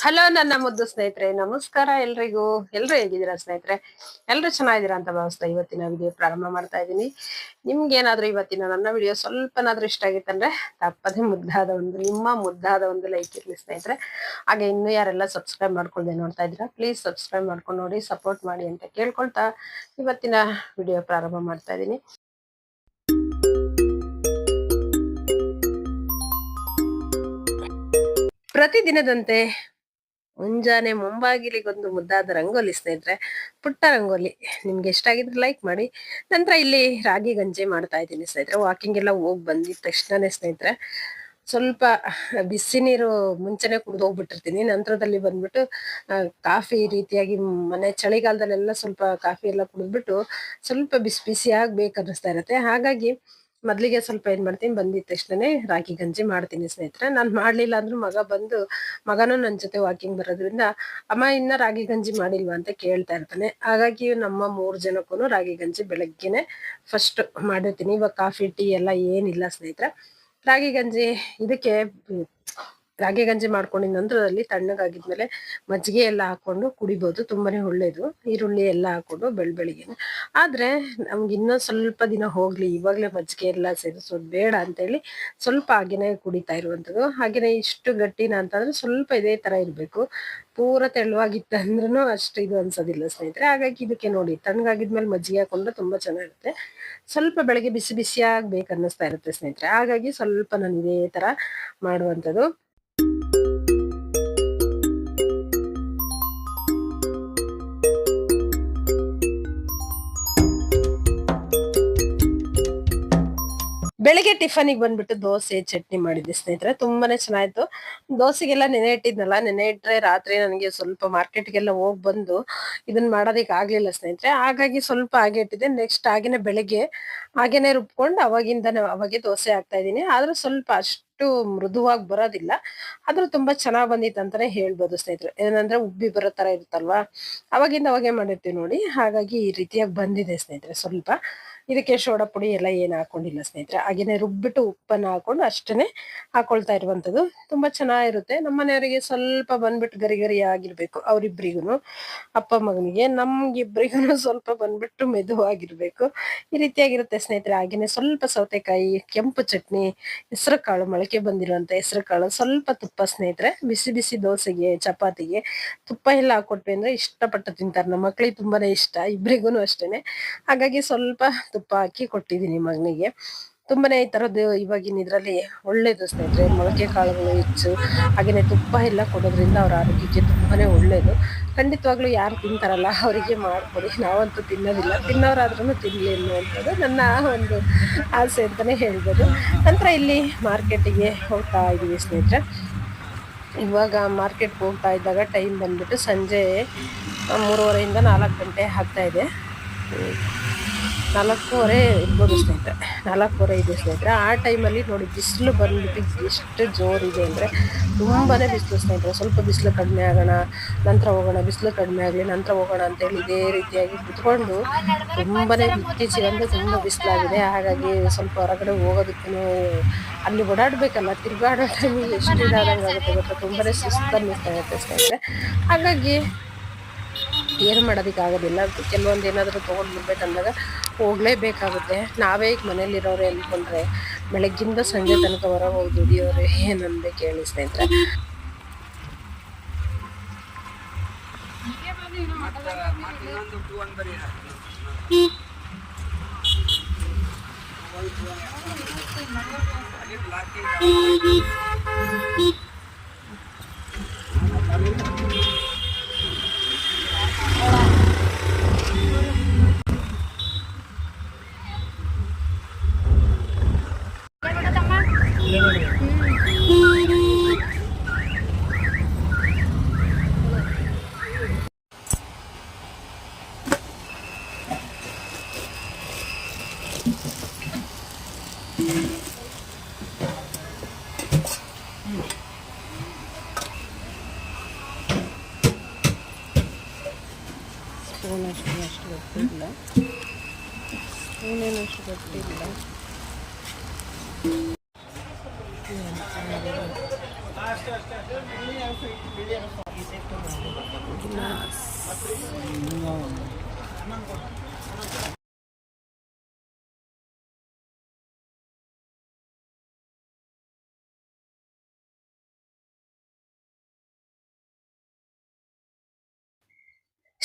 Hello ನನ್ನ ಮುದ್ದು ಸ್ನೇಹಿತರೆ, ನಮಸ್ಕಾರ ಎಲ್ರಿಗೂ. ಎಲ್ರು ಹೇಗಿದ್ದೀರಾ ಸ್ನೇಹಿತರೆ? ಎಲ್ರು ಚೆನ್ನಾಗಿದ್ದೀರಾ ಅಂತ ಭಾವಿಸ್ತಾ ಇವತ್ತಿನ ವಿಡಿಯೋ ಪ್ರಾರಂಭ ಮಾಡ್ತಾ ಇದ್ದೀನಿ. ನಿಮ್ಗೆ ಏನಾದ್ರೂ ಇವತ್ತಿನ ನನ್ನ ವಿಡಿಯೋ ಸ್ವಲ್ಪನಾದ್ರೂ ಇಷ್ಟ ಆಗಿತ್ತಂದ್ರೆ ತಪ್ಪದೆ ನಿಮ್ಮ ಮುದ್ದಾದ ಒಂದು ಲೈಕ್ ಇರ್ಲಿ ಸ್ನೇಹಿತರೆ. ಹಾಗೆ ಇನ್ನು ಯಾರೆಲ್ಲ ಸಬ್ಸ್ಕ್ರೈಬ್ ಮಾಡ್ಕೊಳ್ದೆ ನೋಡ್ತಾ ಇದ್ದೀರಾ, ಪ್ಲೀಸ್ ಸಬ್ಸ್ಕ್ರೈಬ್ ಮಾಡ್ಕೊಂಡು ನೋಡಿ, ಸಪೋರ್ಟ್ ಮಾಡಿ ಅಂತ ಕೇಳ್ಕೊಳ್ತಾ ಇವತ್ತಿನ ವಿಡಿಯೋ ಪ್ರಾರಂಭ ಮಾಡ್ತಾ ಇದ್ದೀನಿ. ಪ್ರತಿದಿನದಂತೆ ಮುಂಜಾನೆ ಮುಂಬಾಗಿಲಿಗೊಂದು ಮುದ್ದಾದ ರಂಗೋಲಿ ಸ್ನೇಹಿತರೆ, ಪುಟ್ಟ ರಂಗೋಲಿ. ನಿಮ್ಗೆ ಎಷ್ಟ ಆಗಿದ್ರೆ ಲೈಕ್ ಮಾಡಿ. ನಂತರ ಇಲ್ಲಿ ರಾಗಿ ಗಂಜಿ ಮಾಡ್ತಾ ಇದ್ದೀನಿ ಸ್ನೇಹಿತರೆ. ವಾಕಿಂಗ್ ಎಲ್ಲ ಹೋಗಿ ಬಂದಿದ ತಕ್ಷಣನೇ ಸ್ನೇಹಿತರೆ ಸ್ವಲ್ಪ ಬಿಸಿ ನೀರು ಮುಂಚೆನೆ ಕುಡ್ದು ಹೋಗ್ಬಿಟ್ಟಿರ್ತೀನಿ. ನಂತರದಲ್ಲಿ ಬಂದ್ಬಿಟ್ಟು ಕಾಫಿ ರೀತಿಯಾಗಿ ಮನೆ ಚಳಿಗಾಲದಲ್ಲೆಲ್ಲ ಸ್ವಲ್ಪ ಕಾಫಿ ಎಲ್ಲ ಕುಡಿದ್ಬಿಟ್ಟು ಸ್ವಲ್ಪ ಬಿಸಿ ಬಿಸಿಯಾಗಿ ಬೇಕನ್ನಿಸ್ತಾ ಇರತ್ತೆ. ಹಾಗಾಗಿ ಮೊದ್ಲಿಗೆ ಸ್ವಲ್ಪ ಏನ್ ಮಾಡ್ತೀನಿ, ಬಂದಿದ ತಕ್ಷಣನೇ ರಾಗಿ ಗಂಜಿ ಮಾಡ್ತೀನಿ ಸ್ನೇಹಿತರೆ. ನಾನ್ ಮಾಡ್ಲಿಲ್ಲ ಅಂದ್ರೂ ಮಗನೂ ನನ್ ಜೊತೆ ವಾಕಿಂಗ್ ಬರೋದ್ರಿಂದ ಅಮ್ಮ ಇನ್ನ ರಾಗಿ ಗಂಜಿ ಮಾಡಿಲ್ವಾ ಅಂತ ಕೇಳ್ತಾ ಇರ್ತಾನೆ. ಹಾಗಾಗಿ ನಮ್ಮ 3 ಜನಕ್ಕೂ ರಾಗಿ ಗಂಜಿ ಬೆಳಗ್ಗೆನೆ ಫಸ್ಟ್ ಮಾಡಿರ್ತೀನಿ. ಇವಾಗ ಕಾಫಿ ಟೀ ಎಲ್ಲ ಏನಿಲ್ಲ ಸ್ನೇಹಿತರೆ. ರಾಗಿ ಗಂಜಿ ಇದಕ್ಕೆ ರಾಗಿ ಗಂಜಿ ಮಾಡ್ಕೊಂಡಿದ ನಂತರದಲ್ಲಿ ತಣ್ಣಗಾಗಿದ್ಮೇಲೆ ಮಜ್ಜಿಗೆ ಎಲ್ಲ ಹಾಕೊಂಡು ಕುಡಿಬಹುದು, ತುಂಬಾನೇ ಒಳ್ಳೇದು. ಈರುಳ್ಳಿ ಎಲ್ಲ ಹಾಕೊಂಡು ಬೆಳಿಗ್ಗೆನೆ. ಆದ್ರೆ ನಮ್ಗೆ ಇನ್ನೊಂದ್ ಸ್ವಲ್ಪ ದಿನ ಹೋಗ್ಲಿ, ಇವಾಗ್ಲೇ ಮಜ್ಜಿಗೆ ಎಲ್ಲ ಸೇರಿಸೋದು ಬೇಡ ಅಂತೇಳಿ ಸ್ವಲ್ಪ ಹಾಗೇನೆ ಕುಡಿತಾ ಇರುವಂತದ್ದು. ಹಾಗೇನೆ ಇಷ್ಟು ಗಟ್ಟಿನ ಅಂತಂದ್ರೆ ಸ್ವಲ್ಪ ಇದೇ ತರ ಇರ್ಬೇಕು. ಪೂರ ತೆಳುವಾಗಿತ್ತಂದ್ರೂ ಅಷ್ಟು ಇದು ಅನ್ಸೋದಿಲ್ಲ ಸ್ನೇಹಿತರೆ. ಹಾಗಾಗಿ ಇದಕ್ಕೆ ನೋಡಿ, ತಣ್ಣಗಾಗಿದ್ಮೇಲೆ ಮಜ್ಜಿಗೆ ಹಾಕೊಂಡ್ರೆ ತುಂಬಾ ಚೆನ್ನಾಗಿರುತ್ತೆ. ಸ್ವಲ್ಪ ಬೆಳಗ್ಗೆ ಬಿಸಿ ಬಿಸಿಯಾಗಿ ಬೇಕನ್ನಿಸ್ತಾ ಇರುತ್ತೆ ಸ್ನೇಹಿತರೆ. ಹಾಗಾಗಿ ಸ್ವಲ್ಪ ನಾನು ಇದೇ ತರ ಮಾಡುವಂಥದ್ದು. ಬೆಳಿಗ್ಗೆ ಟಿಫನಿಗೆ ಬಂದ್ಬಿಟ್ಟು ದೋಸೆ ಚಟ್ನಿ ಮಾಡಿದ್ದೆ ಸ್ನೇಹಿತರೆ, ತುಂಬಾನೇ ಚೆನ್ನಾಯ್ತು. ದೋಸೆಗೆಲ್ಲ ನೆನೆ ಇಟ್ಟಿದ್ನಲ್ಲ, ನೆನೆ ಇಟ್ರೆ ರಾತ್ರಿ ನನಗೆ ಸ್ವಲ್ಪ ಮಾರ್ಕೆಟ್ಗೆಲ್ಲ ಹೋಗಿ ಬಂದು ಇದನ್ನ ಮಾಡೋದಕ್ಕೆ ಆಗ್ಲಿಲ್ಲ ಸ್ನೇಹಿತರೆ. ಹಾಗಾಗಿ ಸ್ವಲ್ಪ ಹಾಗೆ ಇಟ್ಟಿದ್ದೆ. ನೆಕ್ಸ್ಟ್ ಹಾಗೇನೆ ಬೆಳಿಗ್ಗೆ ಹಾಗೇನೆ ರುಬ್ಕೊಂಡು ಅವಾಗೆ ದೋಸೆ ಹಾಕ್ತಾ ಇದೀನಿ. ಆದ್ರೂ ಸ್ವಲ್ಪ ಅಷ್ಟು ಮೃದುವಾಗಿ ಬರೋದಿಲ್ಲ, ಆದ್ರೂ ತುಂಬಾ ಚೆನ್ನಾಗ್ ಬಂದಿತ್ತು ಅಂತಾನೆ ಹೇಳ್ಬೋದು ಸ್ನೇಹಿತರೆ. ಏನಂದ್ರೆ ಉಬ್ಬಿ ಬರೋ ತರ ಇರುತ್ತಲ್ವಾ, ಅವಾಗೆ ಮಾಡಿರ್ತೀವಿ ನೋಡಿ. ಹಾಗಾಗಿ ಈ ರೀತಿಯಾಗಿ ಬಂದಿದೆ ಸ್ನೇಹಿತರೆ. ಸ್ವಲ್ಪ ಇದಕ್ಕೆ ಸೋಡಾ ಪುಡಿ ಎಲ್ಲ ಏನು ಹಾಕೊಂಡಿಲ್ಲ ಸ್ನೇಹಿತರೆ. ಹಾಗೇನೆ ರುಬ್ಬಿಟ್ಟು ಉಪ್ಪನ್ನ ಹಾಕೊಂಡು ಅಷ್ಟೇನೆ ಹಾಕೊಳ್ತಾ ಇರುವಂತದ್ದು. ತುಂಬಾ ಚೆನ್ನಾಗಿರುತ್ತೆ. ನಮ್ಮ ಮನೆಯವರಿಗೆ ಸ್ವಲ್ಪ ಬಂದ್ಬಿಟ್ಟು ಗರಿ ಗರಿ ಆಗಿರ್ಬೇಕು, ಅವ್ರಿಬ್ರಿಗೂ, ಅಪ್ಪ ಮಗನಿಗೆ. ನಮ್ಗಿಬ್ರಿಗೂ ಸ್ವಲ್ಪ ಬಂದ್ಬಿಟ್ಟು ಮೆದುವಾಗಿರ್ಬೇಕು. ಈ ರೀತಿಯಾಗಿರುತ್ತೆ ಸ್ನೇಹಿತರೆ. ಹಾಗೇನೆ ಸ್ವಲ್ಪ ಸೌತೆಕಾಯಿ, ಕೆಂಪು ಚಟ್ನಿ, ಹೆಸರು ಕಾಳು, ಮೊಳಕೆ ಬಂದಿರುವಂತ ಹೆಸರು ಕಾಳು, ಸ್ವಲ್ಪ ತುಪ್ಪ ಸ್ನೇಹಿತರೆ. ಬಿಸಿ ಬಿಸಿ ದೋಸೆಗೆ ಚಪಾತಿಗೆ ತುಪ್ಪ ಎಲ್ಲ ಹಾಕೊಟ್ವಿ ಅಂದ್ರೆ ಇಷ್ಟಪಟ್ಟು ತಿಂತಾರೆ. ನಮ್ಮ ಮಕ್ಳಿಗೆ ತುಂಬಾನೇ ಇಷ್ಟ, ಇಬ್ರಿಗೂ ಅಷ್ಟೇನೆ. ಹಾಗಾಗಿ ಸ್ವಲ್ಪ ತುಪ್ಪ ಹಾಕಿ ಕೊಟ್ಟಿದ್ದೀನಿ ಮಗನಿಗೆ. ತುಂಬಾನೇ ಈ ತರದ್ದು ಇವಾಗಿನ ಇದ್ರಲ್ಲಿ ಒಳ್ಳೇದು ಸ್ನೇಹಿತರೆ. ಮೊಳಕೆ ಕಾಳುಗಳು ಹೆಚ್ಚು, ಹಾಗೇನೆ ತುಪ್ಪ ಎಲ್ಲ ಕೊಡೋದ್ರಿಂದ ಅವ್ರ ಆರೋಗ್ಯಕ್ಕೆ ತುಂಬಾನೇ ಒಳ್ಳೇದು. ಖಂಡಿತವಾಗ್ಲೂ ಯಾರು ತಿಂತಾರಲ್ಲ ಅವರಿಗೆ ಮಾಡ್ಕೊಡಿ. ನಾವಂತೂ ತಿನ್ನೋದಿಲ್ಲ, ತಿನ್ನೋರಾದ್ರೂ ತಿನ್ಲಿ ಅನ್ನುವಂಥದ್ದು ನನ್ನ ಒಂದು ಆಸೆ ಅಂತಾನೆ ಹೇಳ್ಬೋದು. ನಂತರ ಇಲ್ಲಿ ಮಾರ್ಕೆಟಿಗೆ ಹೋಗ್ತಾ ಇದೀವಿ ಸ್ನೇಹಿತರೆ. ಇವಾಗ ಮಾರ್ಕೆಟ್ಗೆ ಹೋಗ್ತಾ ಇದ್ದಾಗ ಟೈಮ್ ಬಂದ್ಬಿಟ್ಟು ಸಂಜೆ 3:30 ಇಂದ 4 ಗಂಟೆ ಆಗ್ತಾ ಇದೆ. 4:30 ಇರ್ಬೋದು ಸ್ನೇಹಿತರೆ, 4:30 ಇದೆ ಸ್ನೇಹಿತರೆ. ಆ ಟೈಮಲ್ಲಿ ನೋಡಿ ಬಿಸಿಲು ಬಂದ್ಬಿಟ್ಟು ಎಷ್ಟು ಜೋರಿದೆ ಅಂದರೆ ತುಂಬಾನೇ ಬಿಸಿಲು ಸ್ನೇಹಿತರೆ. ಸ್ವಲ್ಪ ಬಿಸಿಲು ಕಡಿಮೆ ಆಗೋಣ, ನಂತರ ಹೋಗೋಣ, ಬಿಸಿಲು ಕಡಿಮೆ ಆಗಲಿ, ನಂತರ ಹೋಗೋಣ ಅಂತೇಳಿ ಇದೇ ರೀತಿಯಾಗಿ ಕುತ್ಕೊಂಡು ತುಂಬಾನೇ ಇತ್ತೀಚೆಗಂದ್ರೆ ತುಂಬ ಬಿಸಿಲಾಗಿದೆ. ಹಾಗಾಗಿ ಸ್ವಲ್ಪ ಹೊರಗಡೆ ಹೋಗೋದಕ್ಕೂ ಅಲ್ಲಿ ಓಡಾಡ್ಬೇಕಲ್ಲ, ತಿರುಗಾಡೋ ಟೈಮಿಗೆ ಎಷ್ಟು ಇದಾದಂಗೆ ಆಗುತ್ತೆ ಗೊತ್ತಾ, ತುಂಬಾನೇ ಸುಸ್ತು ಅನ್ನಿಸ್ತಾ ಇರುತ್ತೆ ಸ್ನೇಹಿತರೆ. ಹಾಗಾಗಿ ಏನು ಮಾಡೋದಕ್ಕೆ ಆಗೋದಿಲ್ಲ. ಕೆಲವೊಂದು ಏನಾದರೂ ತೊಗೊಂಡು ಬರ್ಬೇಕಂದಾಗ ಹೋಗ್ಲೇಬೇಕಾಗುತ್ತೆ. ನಾವೇ ಈಗ ಮನೇಲಿರೋರೆ ಅಂದ್ಕೊಂಡ್ರೆ ಬೆಳಗ್ಗಿಂದ ಸಂಜೆ ತನಕ ಹೊರಗೆ ಹೋಗಿ ದುಡಿಯೋರೆ ಏನಂದೆ ಕೇಳಿ ಸ್ನೇಹಿತರೆ. ಸ್ಪೂನಷ್ಟು ಗೊತ್ತಿಲ್ಲ, ಸ್ಪೂನೇನಷ್ಟು ಗೊತ್ತಿಲ್ಲ.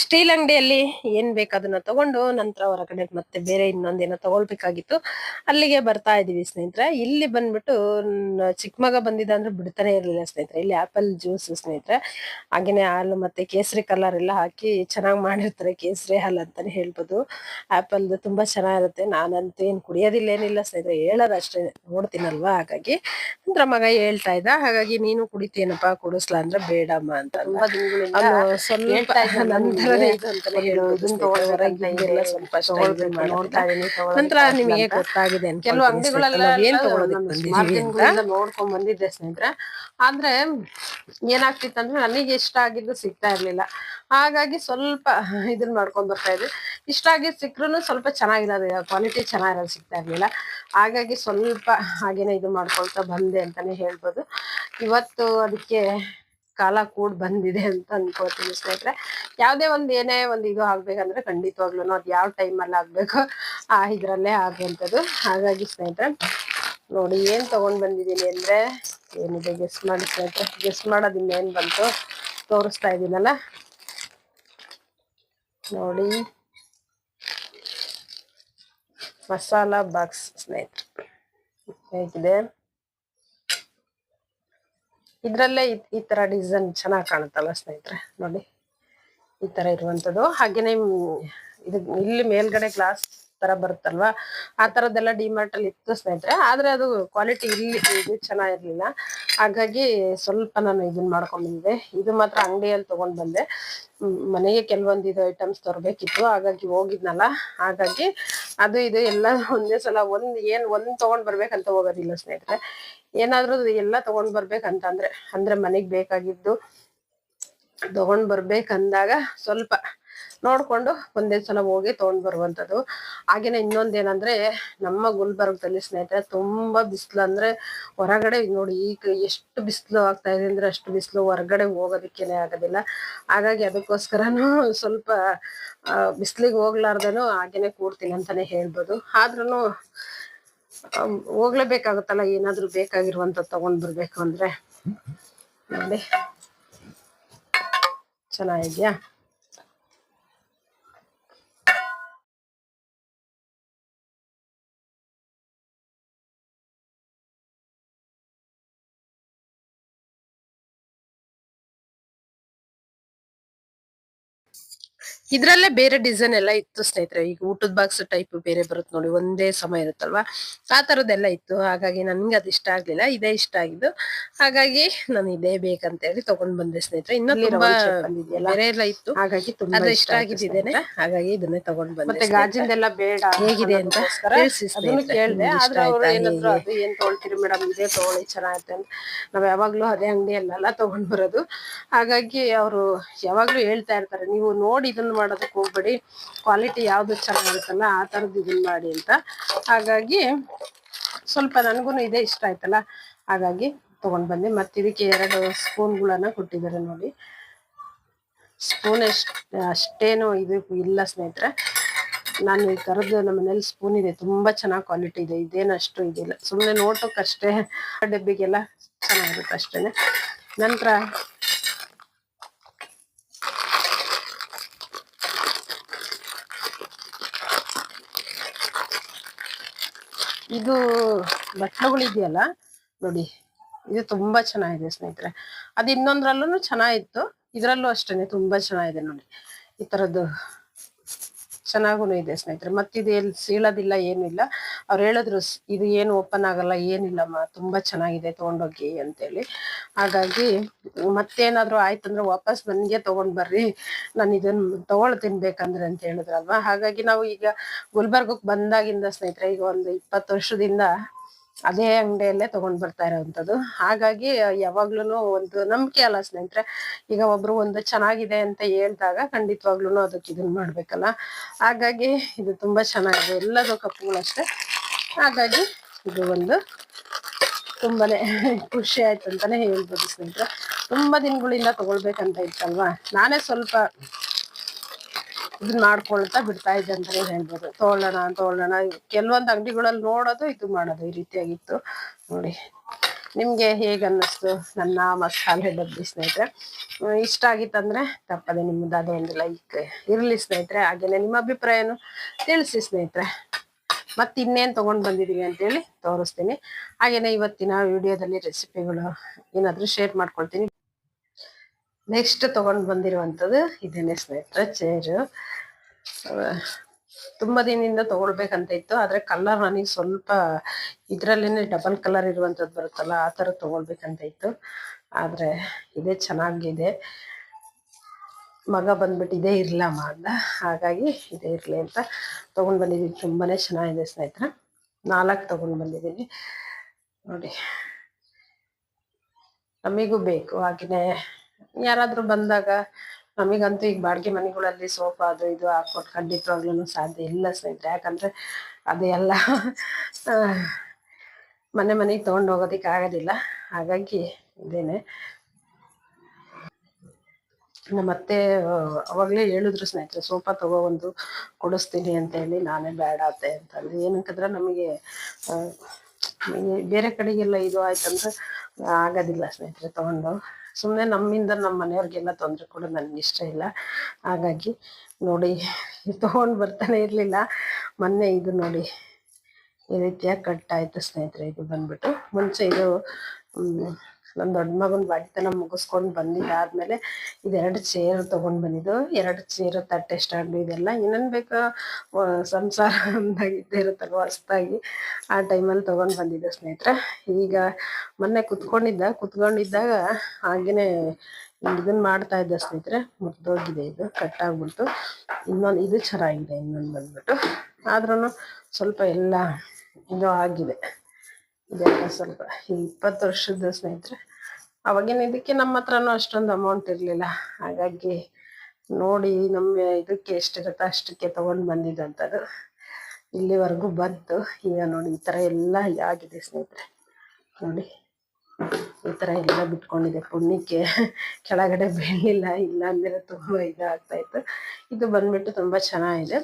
ಸ್ಟೀಲ್ ಅಂಗಡಿಯಲ್ಲಿ ಏನ್ ಬೇಕು ಅದನ್ನ ತಗೊಂಡು ನಂತರ ಹೊರಗಡೆ ಮತ್ತೆ ಬೇರೆ ಇನ್ನೊಂದೇನೋ ತಗೊಳ್ಬೇಕಾಗಿತ್ತು. ಅಲ್ಲಿಗೆ ಬರ್ತಾ ಇದೀವಿ ಸ್ನೇಹಿತರೆ. ಇಲ್ಲಿ ಬಂದ್ಬಿಟ್ಟು ಚಿಕ್ಕ ಮಗ ಬಂದಿದ್ದ ಅಂದ್ರೆ ಬಿಡ್ತಾನೆ ಇರ್ಲಿಲ್ಲ ಸ್ನೇಹಿತರೆ. ಇಲ್ಲಿ ಆಪಲ್ ಜ್ಯೂಸ್ ಸ್ನೇಹಿತರೆ, ಹಾಗೇನೆ ಹಾಲು ಮತ್ತೆ ಕೇಸರಿ ಕಲರ್ ಎಲ್ಲ ಹಾಕಿ ಚೆನ್ನಾಗಿ ಮಾಡಿರ್ತಾರೆ. ಕೇಸರಿ ಹಾಲು ಅಂತಾನೆ ಹೇಳ್ಬೋದು. ಆಪಲ್ದು ತುಂಬಾ ಚೆನ್ನಾಗಿರುತ್ತೆ. ನಾನಂತೂ ಏನ್ ಕುಡಿಯೋದಿಲ್ಲ ಏನಿಲ್ಲ ಸ್ನೇಹಿತರೆ, ಹೇಳೋದಷ್ಟೇ, ನೋಡ್ತೀನಲ್ವಾ. ಹಾಗಾಗಿ ನಂತರ ಮಗ ಹೇಳ್ತಾ ಇದ್ದ, ಹಾಗಾಗಿ ನೀನು ಕುಡಿತೀನಪ್ಪ, ಕುಡಿಸ್ಲಾ ಅಂದ್ರೆ ಬೇಡಮ್ಮ ಅಂತ. ತುಂಬಾ ದಿನಗಳಿಂದ ಸ್ವಲ್ಪ ನಂತರನೇ ಇದು ಅಂತಾನೆ ಹೇಳ್ಬೋದು ಸ್ನೇಹಿತರೆ. ಹೊರಗಿಂದೆಲ್ಲ ಸ್ವಲ್ಪ ಅಷ್ಟಾಗಿ ಇದನ್ನ ಮಾಡೋದಿಲ್ಲ. ನಂತರ ನಿಮಗೆ ಗೊತ್ತಾಗಿದೆ ಕೆಲವು ಅಂಗಡಿಗಳೆಲ್ಲ ಏನ್ ತಗೊಳೋದಕ್ಕೆ ಬಂದಿದೀವಿ ಅಂತ ನೋಡ್ಕೊಂಡ್ ಬಂದಿದ್ದೆ ಸ್ನೇಹಿತರೆ. ಆದ್ರೆ ಏನಾಗ್ತಿತ್ತಂದ್ರೆ ನನಗೆ ಇಷ್ಟ ಆಗಿದ್ದು ಸಿಗ್ತಾ ಇರ್ಲಿಲ್ಲ. ಹಾಗಾಗಿ ಸ್ವಲ್ಪ ಇದನ್ನ ಮಾಡ್ಕೊಂಡ್ ಬರ್ತಾ ಇದ್ದೆ. ಇಷ್ಟ ಆಗಿದ್ ಸಿಕ್ರು ಸ್ವಲ್ಪ ಚೆನ್ನಾಗಿರೋದು, ಕ್ವಾಲಿಟಿ ಚೆನ್ನಾಗಿರೋದು ಸಿಗ್ತಾ ಇರ್ಲಿಲ್ಲ. ಹಾಗಾಗಿ ಸ್ವಲ್ಪ ಹಾಗೇನೆ ಇದು ಮಾಡ್ಕೊಳ್ತಾ ಬಂದೆ ಅಂತಾನೆ ಹೇಳ್ಬೋದು. ಇವತ್ತು ಅದಕ್ಕೆ ಕಾಲ ಕೂಡ್ ಬಂದಿದೆ ಅಂತ ಅನ್ಕೋತೀನಿ ಸ್ನೇಹಿತರೆ. ಯಾವ್ದೇ ಒಂದ್ ಏನೇ ಒಂದ್ ಇದು ಆಗ್ಬೇಕಂದ್ರೆ ಖಂಡಿತವಾಗ್ಲೂ ಅದ್ ಯಾವ ಟೈಮ್ ಅಲ್ಲಿ ಆಗ್ಬೇಕು ಆ ಇದ್ರಲ್ಲೇ ಆಗುವಂಥದ್ದು. ಹಾಗಾಗಿ ಸ್ನೇಹಿತರೆ ನೋಡಿ ಏನ್ ತಗೊಂಡ್ ಬಂದಿದ್ದೀನಿ ಅಂದ್ರೆ ಏನಿದೆ ಗೆಸ್ ಮಾಡಿ ಸ್ನೇಹಿತರೆ. ಗೆಸ್ ಮಾಡೋದ್ ಇನ್ನೇನ್ ಬಂತು ತೋರಿಸ್ತಾ ಇದೀನಲ್ಲ ನೋಡಿ. ಮಸಾಲಾ ಬಾಕ್ಸ್ ಸ್ನೇಹಿತರೆ ಹೇಗಿದೆ. ಇದ್ರಲ್ಲೇ ಈ ತರ ಡಿಸೈನ್ ಚೆನ್ನಾಗಿ ಕಾಣುತ್ತಲ್ಲ ಸ್ನೇಹಿತರೆ. ನೋಡಿ ಈ ತರ ಇರುವಂತದ್ದು. ಹಾಗೇನೆ ಇದು ಇಲ್ಲಿ ಮೇಲ್ಗಡೆ ಗ್ಲಾಸ್ ತರ ಬರುತ್ತಲ್ವಾ, ಆ ತರದ್ದೆಲ್ಲ ಡಿಮಾರ್ಟ್ ಅಲ್ಲಿ ಇತ್ತು ಸ್ನೇಹಿತರೆ. ಆದ್ರೆ ಅದು ಕ್ವಾಲಿಟಿ ಇಲ್ಲಿ ಇದು ಚೆನ್ನಾಗಿರ್ಲಿಲ್ಲ. ಹಾಗಾಗಿ ಸ್ವಲ್ಪ ನಾನು ಇದನ್ನ ಮಾಡ್ಕೊಂಡ್ ಬಂದಿದ್ದೆ. ಇದು ಮಾತ್ರ ಅಂಗಡಿಯಲ್ಲಿ ತಗೊಂಡ್ ಬಂದೆ. ಮನೆಗೆ ಕೆಲವೊಂದು ಇದು ಐಟಮ್ಸ್ ತರಬೇಕಿತ್ತು. ಹಾಗಾಗಿ ಹೋಗಿದ್ನಲ್ಲ, ಹಾಗಾಗಿ ಅದು ಇದು ಎಲ್ಲ ಒಂದೇ ಸಲ ಒಂದ್ ತಗೊಂಡ್ ಬರ್ಬೇಕಂತ ಹೋಗೋದಿಲ್ಲ ಸ್ನೇಹಿತರೆ. ಏನಾದ್ರೂ ಎಲ್ಲ ತಗೊಂಡ್ ಬರ್ಬೇಕಂತಂದ್ರೆ ಮನೆಗ್ ಬೇಕಾಗಿದ್ದು ತಗೊಂಡ್ ಬರ್ಬೇಕಂದಾಗ ಸ್ವಲ್ಪ ನೋಡ್ಕೊಂಡು ಒಂದೇ ಸಲ ಹೋಗಿ ತಗೊಂಡ್ ಬರುವಂತದ್ದು. ಹಾಗೇನೆ ಇನ್ನೊಂದೇನಂದ್ರೆ ನಮ್ಮ ಗುಲ್ಬರ್ಗದಲ್ಲಿ ಸ್ನೇಹಿತರೆ ತುಂಬಾ ಬಿಸಿಲು. ಅಂದ್ರೆ ಹೊರಗಡೆ ನೋಡಿ ಈಗ ಎಷ್ಟು ಬಿಸಿಲು ಆಗ್ತಾ ಇದೆ ಅಂದ್ರೆ ಅಷ್ಟು ಬಿಸಿಲು, ಹೊರಗಡೆ ಹೋಗೋದಕ್ಕೇನೆ ಆಗೋದಿಲ್ಲ. ಹಾಗಾಗಿ ಅದಕ್ಕೋಸ್ಕರನು ಸ್ವಲ್ಪ ಬಿಸಿಲಿಗೆ ಹೋಗ್ಲಾರ್ದನು ಹಾಗೇನೆ ಕೂಡ್ತೀನಿ ಅಂತಾನೆ ಹೇಳ್ಬೋದು. ಆದ್ರೂನು ಹೋಗ್ಲೇಬೇಕಾಗುತ್ತಲ್ಲ, ಏನಾದ್ರು ಬೇಕಾಗಿರುವಂತ ತಗೊಂಡ್ ಬರ್ಬೇಕು ಅಂದ್ರೆ. ನೋಡಿ ಚೆನ್ನಾಗಿದ್ಯಾ. ಇದ್ರಲ್ಲೇ ಬೇರೆ ಡಿಸೈನ್ ಎಲ್ಲ ಇತ್ತು ಸ್ನೇಹಿತರೆ. ಈಗ ಊಟದ ಬಾಕ್ಸ್ ಟೈಪ್ ಬೇರೆ ಬರುತ್ತೆ ನೋಡಿ, ಒಂದೇ ಸಮ ಇರುತ್ತಲ್ವಾ, ಆ ತರದ್ದೆಲ್ಲ ಇತ್ತು. ಹಾಗಾಗಿ ನನ್ಗೆ ಅದು ಇಷ್ಟ ಆಗ್ಲಿಲ್ಲ, ಇದೇ ಇಷ್ಟ ಆಗಿದ್ದು. ಹಾಗಾಗಿ ನಾನು ಇದೇ ಬೇಕಂತ ಹೇಳಿ ತಗೊಂಡ್ ಬಂದೆ ಸ್ನೇಹಿತರೆ. ಇನ್ನು ತುಂಬಾ ಬೇರೆ ಎಲ್ಲ ಇತ್ತು, ಹಾಗಾಗಿ ತುಂಬಾ ಇಷ್ಟ ಆಗಿದ್ದೇನೆ. ಹಾಗಾಗಿ ಇದನ್ನೇ ತಗೊಂಡ್ ಬಂದೆ. ಮತ್ತೆ ಗಾಜಿಂದೆಲ್ಲ ಬೇಡ ಹೇಗಿದೆ ಅಂತ ತಿಳಿಸಿ ಕೇಳಿದೆ. ಆದ್ರೆ ಅವ್ರು ಏನಂದ್ರು ಅದು ಏನ್ ತೊಗೊಳ್ತೀರಿ ಮೇಡಮ್, ಇದೇ ತಗೊಳ್ಳಿ ಚೆನ್ನಾಗತ್ತೆ ಅಂತ. ನಾವ್ ಯಾವಾಗ್ಲೂ ಅದೇ ಅಂಗಡಿಯಲ್ಲೆಲ್ಲ ತಗೊಂಡ್ ಬರೋದು. ಹಾಗಾಗಿ ಅವರು ಯಾವಾಗ್ಲೂ ಹೇಳ್ತಾ ಇರ್ತಾರೆ, ನೀವು ನೋಡಿ ಇದನ್ನ ಮಾಡೋದಕ್ಕೆ ಹೋಗ್ಬೇಡಿ, ಕ್ವಾಲಿಟಿ ಯಾವ್ದು ಚೆನ್ನಾಗಿರುತ್ತಲ್ಲ ಆ ತರದ್ದು ಇದನ್ನ ಮಾಡಿ ಅಂತ. ಹಾಗಾಗಿ ಸ್ವಲ್ಪ ನನಗೂ ಇದೇ ಇಷ್ಟ ಆಯ್ತಲ್ಲ, ಹಾಗಾಗಿ ತಗೊಂಡ್ ಬಂದೆ. ಮತ್ತೆ ಇದಕ್ಕೆ 2 ಸ್ಪೂನ್ಗಳನ್ನ ಕೊಟ್ಟಿದ್ದಾರೆ ನೋಡಿ. ಸ್ಪೂನ್ ಅಷ್ಟೇನು ಇದು ಇಲ್ಲ ಸ್ನೇಹಿತರೆ. ನಾನು ಈ ತರದ್ದು ನಮ್ಮ ಮನೇಲಿ ಸ್ಪೂನ್ ಇದೆ, ತುಂಬಾ ಚೆನ್ನಾಗಿ ಕ್ವಾಲಿಟಿ ಇದೆ. ಇದೇನಷ್ಟು ಇದಿಲ್ಲ, ಸುಮ್ಮನೆ ನೋಟಕ್ಕಷ್ಟೇ, ಡಬ್ಬಿಗೆಲ್ಲ ಚೆನ್ನಾಗಿರುತ್ತೆ ಅಷ್ಟೇನೆ. ನಂತರ ಇದು ಬಟ್ಲುಗಳಿದೆಯಲ್ಲ ನೋಡಿ, ಇದು ತುಂಬಾ ಚೆನ್ನಾಗಿದೆ ಸ್ನೇಹಿತರೆ. ಅದು ಇನ್ನೊಂದ್ರಲ್ಲೂ ಚೆನ್ನಾಗಿತ್ತು, ಇದ್ರಲ್ಲೂ ಅಷ್ಟೇನೆ ತುಂಬಾ ಚೆನ್ನಾಗಿದೆ ನೋಡಿ. ಈ ತರದ್ದು ಚೆನ್ನಾಗೂ ಇದೆ ಸ್ನೇಹಿತರೆ. ಮತ್ತಿದು ಎಲ್ಲಿ ಸೀಳೋದಿಲ್ಲ, ಏನು ಇಲ್ಲ. ಅವ್ರು ಹೇಳಿದ್ರು ಇದು ಏನು ಓಪನ್ ಆಗಲ್ಲ, ಏನಿಲ್ಲಮ್ಮ, ತುಂಬಾ ಚೆನ್ನಾಗಿದೆ, ತಗೊಂಡೋಗಿ ಅಂತೇಳಿ. ಹಾಗಾಗಿ ಮತ್ತೇನಾದ್ರು ಆಯ್ತಂದ್ರೆ ವಾಪಸ್ ನನಗೆ ತಗೊಂಡ್ ಬರ್ರಿ, ನಾನು ಇದನ್ನ ತಗೊಳ್ತೀನಿ ಬೇಕಂದ್ರೆ ಅಂತ ಹೇಳಿದ್ರಲ್ವಾ. ಹಾಗಾಗಿ ನಾವು ಈಗ ಗುಲ್ಬರ್ಗಕ್ಕೆ ಬಂದಾಗಿಂದ ಸ್ನೇಹಿತರೆ, ಈಗ ಒಂದು 20 ವರ್ಷದಿಂದ ಅದೇ ಅಂಗಡಿಯಲ್ಲೇ ತಗೊಂಡ್ ಬರ್ತಾ ಇರೋವಂಥದ್ದು. ಹಾಗಾಗಿ ಯಾವಾಗ್ಲೂ ಒಂದು ನಂಬಿಕೆ ಅಲ್ಲ ಸ್ನೇಹಿತರೆ. ಈಗ ಒಬ್ರು ಒಂದು ಚೆನ್ನಾಗಿದೆ ಅಂತ ಹೇಳ್ದಾಗ ಖಂಡಿತವಾಗ್ಲೂ ಅದಕ್ಕೆ ಇದನ್ನ ಮಾಡ್ಬೇಕಲ್ಲ. ಹಾಗಾಗಿ ಇದು ತುಂಬಾ ಚೆನ್ನಾಗಿದೆ, ಎಲ್ಲದೂ ಕಪ್ಪುಗಳಷ್ಟೇ. ಹಾಗಾಗಿ ಇದು ಒಂದು ತುಂಬಾನೇ ಖುಷಿ ಆಯ್ತು ಅಂತಾನೆ ಹೇಳ್ಬೋದು ಸ್ನೇಹಿತರೆ. ತುಂಬಾ ದಿನಗಳಿಂದ ತಗೊಳ್ಬೇಕಂತ ಇತ್ತಲ್ವಾ, ನಾನೇ ಸ್ವಲ್ಪ ಇದನ್ನ ಮಾಡ್ಕೊಳ್ತಾ ಬಿಡ್ತಾ ಇದ್ದೆ ಅಂತಾನೆ ಹೇಳ್ಬೋದು. ತಗೊಳ್ಳೋಣ ಕೆಲವೊಂದು ಅಂಗಡಿಗಳಲ್ಲಿ ನೋಡೋದು ಇದು ಮಾಡೋದು ಈ ರೀತಿಯಾಗಿತ್ತು ನೋಡಿ. ನಿಮ್ಗೆ ಹೇಗ ಅನ್ನಿಸ್ತು ನನ್ನ ಮಸಾಲೆ ಡಬ್ಬಿ ಸ್ನೇಹಿತರೆ? ಇಷ್ಟ ಆಗಿತ್ತಂದ್ರೆ ತಪ್ಪದೆ ನಿಮ್ಮದು ಅದೊಂದು ಲೈಕ್ ಇರ್ಲಿ ಸ್ನೇಹಿತರೆ. ಹಾಗೇನೆ ನಿಮ್ಮ ಅಭಿಪ್ರಾಯನು ತಿಳಿಸಿ ಸ್ನೇಹಿತರೆ. ಮತ್ತೆ ಇನ್ನೇನ್ ತಗೊಂಡ್ ಬಂದಿದೀವಿ ಅಂತೇಳಿ ತೋರಿಸ್ತೀನಿ. ಹಾಗೇನೆ ಇವತ್ತಿನ ವಿಡಿಯೋದಲ್ಲಿ ರೆಸಿಪಿಗಳು ಏನಾದ್ರು ಶೇರ್ ಮಾಡ್ಕೊಳ್ತೀನಿ. ನೆಕ್ಸ್ಟ್ ತಗೊಂಡ್ ಬಂದಿರುವಂತದ್ದು ಇದೇನೆ ಸ್ನೇಹಿತರೆ, ಚೇರು. ತುಂಬಾ ದಿನದಿಂದ ತಗೊಳ್ಬೇಕಂತ ಇತ್ತು, ಆದ್ರೆ ಕಲರ್ ನನಗೆ ಸ್ವಲ್ಪ ಇದ್ರಲ್ಲೇನೆ ಡಬಲ್ ಕಲರ್ ಇರುವಂತದ್ದು ಬರುತ್ತಲ್ಲ, ಆ ತರ ತಗೊಳ್ಬೇಕಂತ ಇತ್ತು. ಆದ್ರೆ ಇದೇ ಚೆನ್ನಾಗಿದೆ. ಮಗ ಬಂದ್ಬಿಟ್ಟು ಇದೇ ಇರ್ಲಮ್ಮ ಅಂದ, ಹಾಗಾಗಿ ಇದೇ ಇರ್ಲಿ ಅಂತ ತಗೊಂಡ್ ಬಂದಿದ್ದೀನಿ. ತುಂಬಾನೇ ಚೆನ್ನಾಗಿದೆ ಸ್ನೇಹಿತರೆ. 4 ತಗೊಂಡ್ ಬಂದಿದ್ದೀನಿ ನೋಡಿ. ನಮಿಗೂ ಬೇಕು, ಹಾಗೇನೆ ಯಾರಾದ್ರೂ ಬಂದಾಗ ನಮಗಂತೂ ಈಗ ಬಾಡಿಗೆ ಮನೆಗಳಲ್ಲಿ ಸೋಫಾ ಅದು ಇದು ಹಾಕೊಟ್ಟು ಖಂಡಿತವಾಗ್ಲೂ ಸಾಧ್ಯ ಇಲ್ಲ ಸ್ನೇಹಿತರೆ. ಯಾಕಂದ್ರೆ ಅದೆಲ್ಲ ಮನೆಗೆ ತಗೊಂಡು ಹೋಗೋದಿಕ್ಕೆ ಆಗೋದಿಲ್ಲ. ಹಾಗಾಗಿ ಇದೇನೆ ಮತ್ತೆ ಅವಾಗಲೇ ಹೇಳಿದ್ರು ಸ್ನೇಹಿತರೆ, ಸೋಫಾ ತಗೋ ಒಂದು ಕೊಡಿಸ್ತೀನಿ ಅಂತ ಹೇಳಿ. ನಾನೇ ಬೇಡ ಅತ್ತೆ ಅಂತಂದ್ರೆ, ಏನಕ್ಕಂದ್ರೆ ನಮಗೆ ಬೇರೆ ಕಡೆಗೆಲ್ಲ ಇದು ಆಯ್ತಂದ್ರೆ ಆಗೋದಿಲ್ಲ ಸ್ನೇಹಿತರೆ ತಗೊಂಡು. ಸುಮ್ಮನೆ ನಮ್ಮಿಂದ ನಮ್ಮ ಮನೆಯವ್ರಿಗೆಲ್ಲ ತೊಂದರೆ ಕೊಡೋದು ನನಗೆ ಇಷ್ಟ ಇಲ್ಲ. ಹಾಗಾಗಿ ನೋಡಿ ತಗೊಂಡು ಬರ್ತಾನೆ ಇರಲಿಲ್ಲ. ಮೊನ್ನೆ ಇದು ನೋಡಿ ಈ ರೀತಿಯಾಗಿ ಕಟ್ಟಾಯ್ತು ಸ್ನೇಹಿತರೆ. ಇದು ಬಂದ್ಬಿಟ್ಟು ಮುಂಚೆ ಇದು ನನ್ನ ದೊಡ್ಡ ಮಗನ ಬಾಡಿತನ ಮುಗಿಸ್ಕೊಂಡು ಬಂದಿದ್ದಾದ್ಮೇಲೆ ಇದೆರಡು ಚೇರ್ ತಗೊಂಡ್ ಬಂದಿದ್ದು. 2 ಚೇರು, ತಟ್ಟೆ ಸ್ಟ್ಯಾಂಡು, ಇದೆಲ್ಲ ಏನೇನ್ ಬೇಕಾ ಸಂಸಾರ ಅಂದಾಗಿದ್ದೇ ಇರುತ್ತಲ್ವ ಹೊಸ್ದಾಗಿ, ಆ ಟೈಮಲ್ಲಿ ತಗೊಂಡ್ ಬಂದಿದ್ದೆ ಸ್ನೇಹಿತರೆ. ಈಗ ಮೊನ್ನೆ ಕುತ್ಕೊಂಡಿದ್ದಾಗ ಹಾಗೇನೆ ಇದನ್ನ ಮಾಡ್ತಾ ಇದ್ದೆ ಸ್ನೇಹಿತರೆ, ಮುರಿದೋಗಿದೆ, ಇದು ಕಟ್ಟಾಗ್ಬಿಡ್ತು. ಇನ್ನೊಂದು ಇದು ಚೆನ್ನಾಗಿದೆ, ಇನ್ನೊಂದು ಬಂದ್ಬಿಟ್ಟು ಆದ್ರೂ ಸ್ವಲ್ಪ ಎಲ್ಲ ಇದು ಆಗಿದೆ. ಇದೆಲ್ಲ ಸ್ವಲ್ಪ 20 ವರ್ಷದ ಸ್ನೇಹಿತರೆ. ಅವಾಗಿನ ಇದಕ್ಕೆ ನಮ್ಮ ಹತ್ರನೂ ಅಷ್ಟೊಂದು ಅಮೌಂಟ್ ಇರಲಿಲ್ಲ. ಹಾಗಾಗಿ ನೋಡಿ ನಮ್ಮ ಇದಕ್ಕೆ ಎಷ್ಟಿರುತ್ತೋ ಅಷ್ಟಕ್ಕೆ ತಗೊಂಡು ಬಂದಿದ್ದಂಥದ್ದು. ಇಲ್ಲಿವರೆಗೂ ಬಂತು. ಈಗ ನೋಡಿ ಈ ಥರ ಎಲ್ಲ ಆಗಿದೆ ಸ್ನೇಹಿತರೆ. ನೋಡಿ ಈ ಥರ ಎಲ್ಲ ಬಿಟ್ಕೊಂಡಿದೆ. ಪುಣ್ಯಕ್ಕೆ ಕೆಳಗಡೆ ಬೀಳಲಿಲ್ಲ, ಇಲ್ಲ ಅಂದರೆ ತುಂಬ ಇದಾಗ್ತಾ ಇತ್ತು. ಇದು ಬಂದ್ಬಿಟ್ಟು ತುಂಬ ಚೆನ್ನಾಗಿದೆ,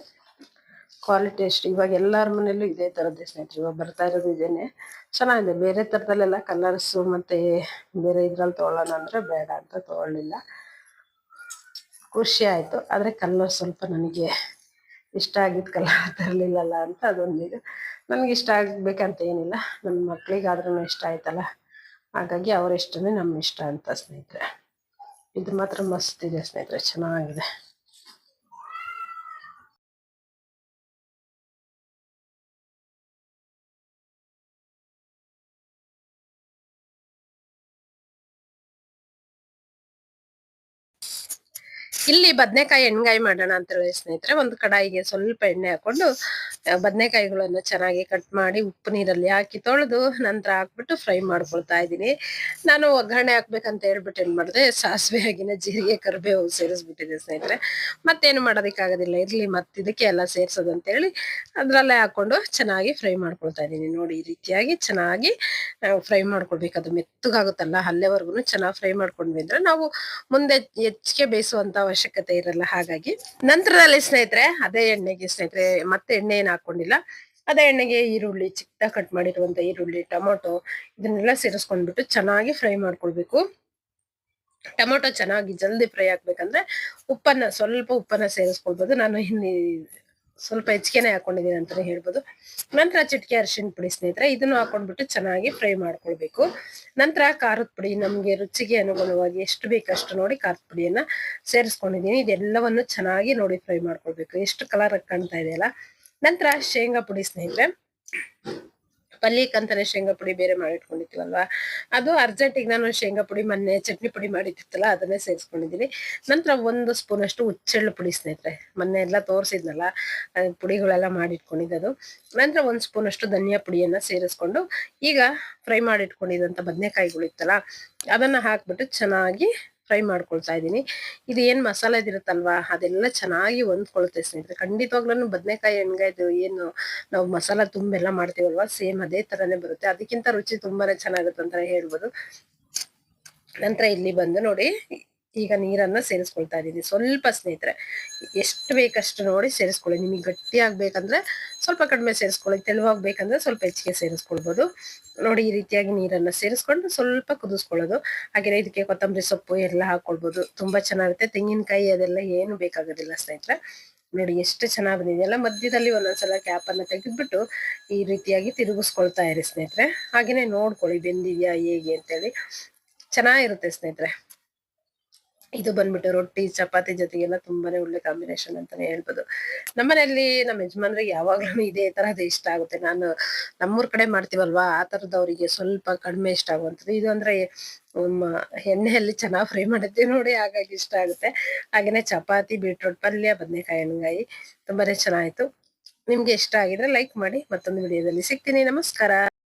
ಕ್ವಾಲಿಟಿ ಅಷ್ಟು. ಇವಾಗ ಎಲ್ಲರ ಮನೇಲೂ ಇದೇ ಥರದ್ದೇ ಸ್ನೇಹಿತರೆ. ಇವಾಗ ಬರ್ತಾ ಇರೋದು ಇದೇನೆ, ಚೆನ್ನಾಗಿದೆ. ಬೇರೆ ಥರದಲ್ಲೆಲ್ಲ ಕಲರ್ಸು ಮತ್ತು ಬೇರೆ ಇದ್ರಲ್ಲಿ ತೊಗೊಳ್ಳೋಣ ಅಂದರೆ ಬೇಡ ಅಂತ ತೊಗೊಳ್ಳಿಲ್ಲ. ಖುಷಿ ಆಯಿತು, ಆದರೆ ಕಲರ್ ಸ್ವಲ್ಪ ನನಗೆ ಇಷ್ಟ ಆಗಿದ್ದು ಕಲರ್ ತರಲಿಲ್ಲಲ್ಲ ಅಂತ ಅದೊಂದಿದೆ. ನನಗೆ ಇಷ್ಟ ಆಗಬೇಕಂತ ಏನಿಲ್ಲ, ನನ್ನ ಮಕ್ಕಳಿಗಾದ್ರೂ ಇಷ್ಟ ಆಯ್ತಲ್ಲ, ಹಾಗಾಗಿ ಅವ್ರ ಇಷ್ಟನೇ ನಮ್ಮ ಇಷ್ಟ ಅಂತ ಸ್ನೇಹಿತರೆ. ಇದು ಮಾತ್ರ ಮಸ್ತ್ ಇದೆ ಸ್ನೇಹಿತರೆ, ಚೆನ್ನಾಗಿದೆ. ಇಲ್ಲಿ ಬದನೆಕಾಯಿ ಎಣ್ಗಾಯಿ ಮಾಡೋಣ ಅಂತ ಹೇಳಿ ಸ್ನೇಹಿತರೆ. ಒಂದು ಕಡಾಯಿಗೆ ಸ್ವಲ್ಪ ಎಣ್ಣೆ ಹಾಕೊಂಡು ಬದನೆಕಾಯಿಗಳನ್ನು ಚೆನ್ನಾಗಿ ಕಟ್ ಮಾಡಿ ಉಪ್ಪು ನೀರಲ್ಲಿ ಹಾಕಿ ತೊಳೆದು ನಂತರ ಹಾಕ್ಬಿಟ್ಟು ಫ್ರೈ ಮಾಡ್ಕೊಳ್ತಾ ಇದ್ದೀನಿ. ನಾನು ಒಗ್ಗರಣೆ ಹಾಕ್ಬೇಕಂತ ಹೇಳ್ಬಿಟ್ಟು ಏನ್ ಮಾಡಿದೆ, ಸಾಸಿವೆ ಆಗಿನ ಜೀರಿಗೆ ಕರಿಬೇವು ಸೇರಿಸ್ಬಿಟ್ಟಿದೆ ಸ್ನೇಹಿತರೆ. ಮತ್ತೇನು ಮಾಡೋದಕ್ಕಾಗೋದಿಲ್ಲ, ಇರ್ಲಿ ಇದಕ್ಕೆ ಎಲ್ಲ ಸೇರ್ಸೋದು ಅಂತ ಹೇಳಿ ಅದ್ರಲ್ಲೇ ಹಾಕೊಂಡು ಚೆನ್ನಾಗಿ ಫ್ರೈ ಮಾಡ್ಕೊಳ್ತಾ ಇದ್ದೀನಿ. ನೋಡಿ ಈ ರೀತಿಯಾಗಿ ಚೆನ್ನಾಗಿ ಫ್ರೈ ಮಾಡ್ಕೊಳ್ಬೇಕು. ಅದು ಮೆತ್ತಗಾಗುತ್ತಲ್ಲ, ಅಲ್ಲೇವರೆಗೂ ಚೆನ್ನಾಗಿ ಫ್ರೈ ಮಾಡ್ಕೊಂಡ್ವಿ ಅಂದ್ರೆ ನಾವು ಮುಂದೆ ಹೆಚ್ಚಿಗೆ ಬೇಯಿಸುವಂತ ಅವಶ್ಯಕತೆ ಇರಲ್ಲ. ಹಾಗಾಗಿ ನಂತರದಲ್ಲಿ ಸ್ನೇಹಿತರೆ ಅದೇ ಎಣ್ಣೆಗೆ ಸ್ನೇಹಿತರೆ, ಮತ್ತೆ ಎಣ್ಣೆ ಏನು ಹಾಕೊಂಡಿಲ್ಲ, ಅದೇ ಎಣ್ಣೆಗೆ ಈರುಳ್ಳಿ, ಚಿಕ್ಕದಾಗಿ ಕಟ್ ಮಾಡಿರುವಂತ ಈರುಳ್ಳಿ, ಟೊಮೊಟೊ ಇದನ್ನೆಲ್ಲ ಸೇರಿಸ್ಕೊಂಡ್ಬಿಟ್ಟು ಚೆನ್ನಾಗಿ ಫ್ರೈ ಮಾಡ್ಕೊಳ್ಬೇಕು. ಟೊಮೊಟೊ ಚೆನ್ನಾಗಿ ಜಲ್ದಿ ಫ್ರೈ ಆಗ್ಬೇಕಂದ್ರೆ ಸ್ವಲ್ಪ ಉಪ್ಪನ್ನ ಸೇರಿಸ್ಕೊಳ್ಬೋದು. ನಾನು ಇಲ್ಲಿ ಸ್ವಲ್ಪ ಹೆಚ್ಚಿಗೆನೆ ಹಾಕೊಂಡಿದ್ದೀನಿ ಅಂತಾನೆ ಹೇಳ್ಬೋದು. ನಂತರ ಚಿಟಿಕೆ ಅರಿಶಿನ ಪುಡಿ ಸ್ನೇಹಿತರೆ, ಇದನ್ನು ಹಾಕೊಂಡ್ಬಿಟ್ಟು ಚೆನ್ನಾಗಿ ಫ್ರೈ ಮಾಡ್ಕೊಳ್ಬೇಕು. ನಂತರ ಖಾರದ ಪುಡಿ, ನಮ್ಗೆ ರುಚಿಗೆ ಅನುಗುಣವಾಗಿ ಎಷ್ಟು ಬೇಕಷ್ಟು ನೋಡಿ ಖಾರದ ಪುಡಿಯನ್ನ ಸೇರಿಸ್ಕೊಂಡಿದ್ದೀನಿ. ಇದೆಲ್ಲವನ್ನು ಚೆನ್ನಾಗಿ ನೋಡಿ ಫ್ರೈ ಮಾಡ್ಕೊಳ್ಬೇಕು. ಎಷ್ಟು ಕಲರ್ ಕಾಣ್ತಾ ಇದೆಯಲ್ಲ. ನಂತರ ಶೇಂಗಾ ಪುಡಿ ಸ್ನೇಹಿತರೆ, ಪಲ್ಯಕ್ಕಂತಾನೆ ಶೇಂಗಾ ಪುಡಿ ಬೇರೆ ಮಾಡಿಟ್ಕೊಂಡಿರ್ತೀವಲ್ವಾ, ಅದು ಅರ್ಜೆಂಟಿಗೆ ನಾನು ಶೇಂಗಾ ಪುಡಿ ಮೊನ್ನೆ ಚಟ್ನಿ ಪುಡಿ ಮಾಡಿದ್ದಿತ್ತಲ್ಲ ಅದನ್ನೇ ಸೇರಿಸ್ಕೊಂಡಿದ್ದೀನಿ. ನಂತರ 1 ಸ್ಪೂನ್ ಅಷ್ಟು ಹುಚ್ಚೆಳ್ಳು ಪುಡಿ ಸ್ನೇಹಿತರೆ, ಮೊನ್ನೆ ಎಲ್ಲ ತೋರಿಸಿದ್ನಲ್ಲ ಪುಡಿಗಳೆಲ್ಲ ಮಾಡಿಟ್ಕೊಂಡಿದ್ದು. ನಂತರ 1 ಸ್ಪೂನ್ ಅಷ್ಟು ಧನಿಯಾ ಪುಡಿಯನ್ನ ಸೇರಿಸ್ಕೊಂಡು ಈಗ ಫ್ರೈ ಮಾಡಿಟ್ಕೊಂಡಿದ್ದಂಥ ಬದನೆಕಾಯಿಗಳು ಇತ್ತಲ್ಲ ಅದನ್ನ ಹಾಕ್ಬಿಟ್ಟು ಚೆನ್ನಾಗಿ ಫ್ರೈ ಮಾಡ್ಕೊಳ್ತಾ ಇದ್ದೀನಿ. ಇದು ಏನ್ ಮಸಾಲೆದಿರುತ್ತಲ್ವಾ ಅದೆಲ್ಲ ಚೆನ್ನಾಗಿ ಹೊಂದ್ಕೊಳುತ್ತೆ ಸ್ನೇಹಿತರೆ. ಖಂಡಿತವಾಗ್ಲೂ ಬದನೆಕಾಯಿ ಎಣ್ಗಾಯ್ದು ಏನು ನಾವು ಮಸಾಲ ತುಂಬೆಲ್ಲ ಮಾಡ್ತೀವಲ್ವಾ ಸೇಮ್ ಅದೇ ತರಾನೇ ಬರುತ್ತೆ. ಅದಕ್ಕಿಂತ ರುಚಿ ತುಂಬಾನೇ ಚೆನ್ನಾಗುತ್ತೆ ಅಂತಾನೆ ಹೇಳ್ಬೋದು. ನಂತರ ಇಲ್ಲಿ ಬಂದು ನೋಡಿ ಈಗ ನೀರನ್ನ ಸೇರಿಸ್ಕೊಳ್ತಾ ಇದ್ದೀನಿ ಸ್ವಲ್ಪ ಸ್ನೇಹಿತರೆ. ಎಷ್ಟು ಬೇಕಷ್ಟು ನೋಡಿ ಸೇರಿಸ್ಕೊಳ್ಳಿ. ನಿಮಗೆ ಗಟ್ಟಿ ಆಗ್ಬೇಕಂದ್ರೆ ಸ್ವಲ್ಪ ಕಡಿಮೆ ಸೇರಿಸ್ಕೊಳ್ಳಿ, ತೆಳುವಾಗ್ಬೇಕಂದ್ರೆ ಸ್ವಲ್ಪ ಹೆಚ್ಚಿಗೆ ಸೇರಿಸ್ಕೊಳ್ಬೋದು. ನೋಡಿ ಈ ರೀತಿಯಾಗಿ ನೀರನ್ನ ಸೇರಿಸ್ಕೊಂಡು ಸ್ವಲ್ಪ ಕುದಿಸ್ಕೊಳ್ಳೋದು. ಹಾಗೆ ಇದಕ್ಕೆ ಕೊತ್ತಂಬರಿ ಸೊಪ್ಪು ಎಲ್ಲ ಹಾಕೊಳ್ಬೋದು, ತುಂಬಾ ಚೆನ್ನಾಗಿರುತ್ತೆ. ತೆಂಗಿನಕಾಯಿ ಅದೆಲ್ಲ ಏನು ಬೇಕಾಗೋದಿಲ್ಲ ಸ್ನೇಹಿತರೆ. ನೋಡಿ ಎಷ್ಟು ಚೆನ್ನಾಗಿ ಬಂದಿದೆಯಲ್ಲ. ಮಧ್ಯದಲ್ಲಿ ಒಂದೊಂದ್ಸಲ ಕ್ಯಾಪ್ ಅನ್ನ ತೆಗೆದ್ಬಿಟ್ಟು ಈ ರೀತಿಯಾಗಿ ತಿರುಗಿಸ್ಕೊಳ್ತಾ ಇರಿ ಸ್ನೇಹಿತರೆ. ಹಾಗೇನೆ ನೋಡ್ಕೊಳ್ಳಿ ಬೆಂದಿದ್ಯಾ ಹೇಗೆ ಅಂತೇಳಿ. ಚೆನ್ನಾಗಿರುತ್ತೆ ಸ್ನೇಹಿತರೆ. ಇದು ಬಂದ್ಬಿಟ್ಟು ರೊಟ್ಟಿ ಚಪಾತಿ ಜೊತೆಗೆಲ್ಲ ತುಂಬಾನೇ ಒಳ್ಳೆ ಕಾಂಬಿನೇಷನ್ ಅಂತಾನೆ ಹೇಳ್ಬೋದು. ನಮ್ಮನೆಯಲ್ಲಿ ನಮ್ಮ ಯಜಮಾನ್ರಿಗೆ ಯಾವಾಗ್ಲೂ ಇದೇ ತರದ್ ಇಷ್ಟ ಆಗುತ್ತೆ. ನಾನು ನಮ್ಮೂರ್ ಕಡೆ ಮಾಡ್ತೀವಲ್ವಾ ಆ ತರದವರಿಗೆ ಸ್ವಲ್ಪ ಕಡಿಮೆ ಇಷ್ಟ ಆಗುವಂಥದ್ದು. ಇದು ಅಂದ್ರೆ ಎಣ್ಣೆಯಲ್ಲಿ ಚೆನ್ನಾಗಿ ಫ್ರೈ ಮಾಡಿರ್ತೀವಿ ನೋಡಿ, ಹಾಗಾಗಿ ಇಷ್ಟ ಆಗುತ್ತೆ. ಹಾಗೇನೆ ಚಪಾತಿ, ಬೀಟ್ರೋಟ್ ಪಲ್ಯ, ಬದನೆಕಾಯಿ ಎಣ್ಗಾಯಿ ತುಂಬಾನೇ ಚೆನ್ನಾಗಿತ್ತು. ನಿಮ್ಗೆ ಇಷ್ಟ ಆಗಿದ್ರೆ ಲೈಕ್ ಮಾಡಿ. ಮತ್ತೊಂದು ವಿಡಿಯೋದಲ್ಲಿ ಸಿಗ್ತೀನಿ. ನಮಸ್ಕಾರ.